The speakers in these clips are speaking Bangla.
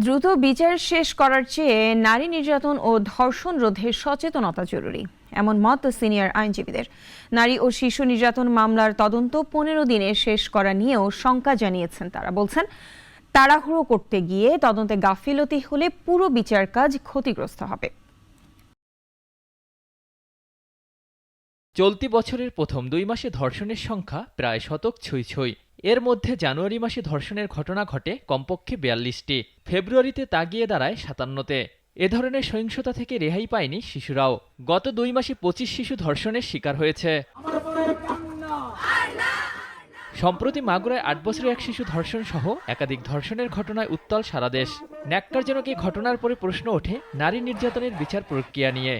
দ্রুত বিচার শেষ করার চেয়ে নারী নির্যাতন ও ধর্ষণ রোধে সচেতনতা জরুরি, এমন মত সিনিয়র আইনজীবীদের। নারী ও শিশু নির্যাতন মামলার তদন্ত 15 দিনে শেষ করা নিয়েও শঙ্কা জানিয়েছেন তারা। বলছেন, তাড়াহুড়ো করতে গিয়ে তদন্তে গাফিলতি হলে পুরো বিচার কাজ ক্ষতিগ্রস্ত হবে। চলতি বছরের প্রথম 2 মাসে ধর্ষণের সংখ্যা প্রায় শতক ছুঁই। এর মধ্যে জানুয়ারি মাসে ধর্ষণের ঘটনা ঘটে কমপক্ষে 42টি, ফেব্রুয়ারিতে তা গিয়ে দাঁড়ায় 57-তে। এ ধরনের সহিংসতা থেকে রেহাই পায়নি শিশুরাও। গত 2 মাসে 25 শিশু ধর্ষণের শিকার হয়েছে। সম্প্রতি মাগুরায় 8 বছরের এক শিশু ধর্ষণ সহ একাধিক ধর্ষণের ঘটনায় উত্তাল সারা দেশ। ন্যাক্কারজনক এই ঘটনার পরে প্রশ্ন ওঠে নারী নির্যাতনের বিচার প্রক্রিয়া নিয়ে।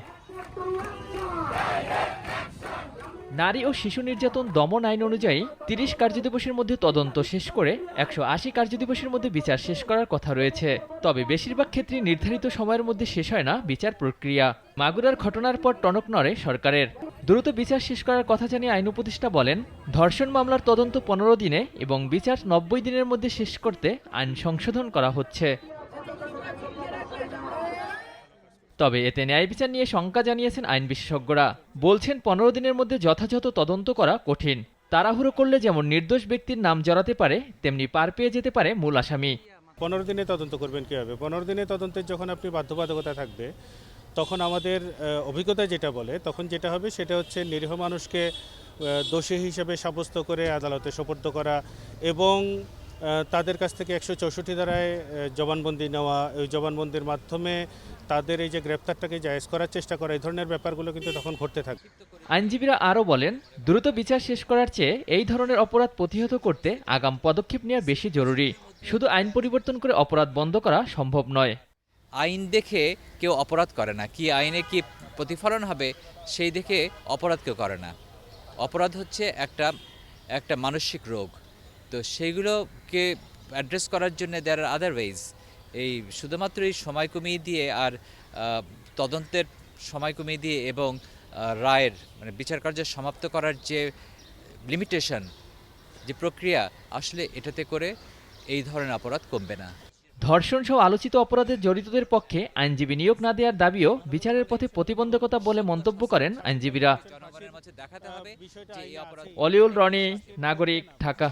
নারী ও শিশু নির্যাতন দমন আইন অনুযায়ী 30 কার্যদিবসের মধ্যে তদন্ত শেষ করে 180 কার্যদিবসের মধ্যে বিচার শেষ করার কথা রয়েছে। তবে বেশিরভাগ ক্ষেত্রে নির্ধারিত সময়ের মধ্যে শেষ হয় না বিচার প্রক্রিয়া। মাগুরার ঘটনার পর টনক নড়ে সরকারের। দ্রুত বিচার শেষ করার কথা জানিয়ে আইন উপদেষ্টা বলেন, ধর্ষণ মামলার তদন্ত 15 দিনে এবং বিচার 90 দিনের মধ্যে শেষ করতে আইন সংশোধন করা হচ্ছে। তবে এতে ন্যায় বিচার নিয়ে শঙ্কা জানিয়েছেন আইন বিশেষজ্ঞরা। বলছেন 15 দিনের মধ্যে যথাযথ তদন্ত করা কঠিন। তাড়াহুড়ো করলে যেমন নির্দোষ ব্যক্তির নাম জড়াতে পারে, তেমনি পার পেয়ে যেতে পারে মূল আসামি। 15 দিনে তদন্ত করবেন কীভাবে? 15 দিনে তদন্তের যখন আপনি বাধ্যবাধকতা থাকবে, তখন আমাদের অভিজ্ঞতা যেটা বলে, তখন যেটা হবে সেটা হচ্ছে নিরীহ মানুষকে দোষী হিসেবে সাব্যস্ত করে আদালতে সোপর্দ করা এবং তাদের কাছ থেকে 164 ধারায় জবানবন্দি নেওয়া, ওই জবানবন্দির মাধ্যমে তাদের এই যে গ্রেপ্তারটাকে জায়েজ করার চেষ্টা করা, এই ধরনের ব্যাপারগুলো কিন্তু তখন ঘটতে থাকে। আইনজীবীরা আরও বলেন, দ্রুত বিচার শেষ করার চেয়ে এই ধরনের অপরাধ প্রতিহত করতে আগাম পদক্ষেপ নেওয়া বেশি জরুরি। শুধু আইন পরিবর্তন করে অপরাধ বন্ধ করা সম্ভব নয়। আইন দেখে কেউ অপরাধ করে না, কি আইনে কি প্রতিফলন হবে সেই দেখে অপরাধ কেউ করে না। অপরাধ হচ্ছে একটা মানসিক রোগ, তো সেইগুলোকে অ্যাড্রেস করার জন্য দেয়ার আর আদার ওয়েজ। এই শুধুমাত্র এই সময় কমিয়ে দিয়ে আর তদন্তের সময় কমিয়ে দিয়ে এবং রায়ের বিচার কার্য সমাপ্ত করার যে লিমিটেশন, যে প্রক্রিয়া, আসলে এটাতে করে এই ধরনের অপরাধ কমবে না। ধর্ষণ সহ আলোচিত অপরাধে জড়িতদের পক্ষে আইনজীবী নিয়োগ না দেওয়ার দাবিও বিচারের পথে প্রতিবন্ধকতা বলে মন্তব্য করেন আইনজীবীরা। অলিউল রনি, নাগরিক, ঢাকা।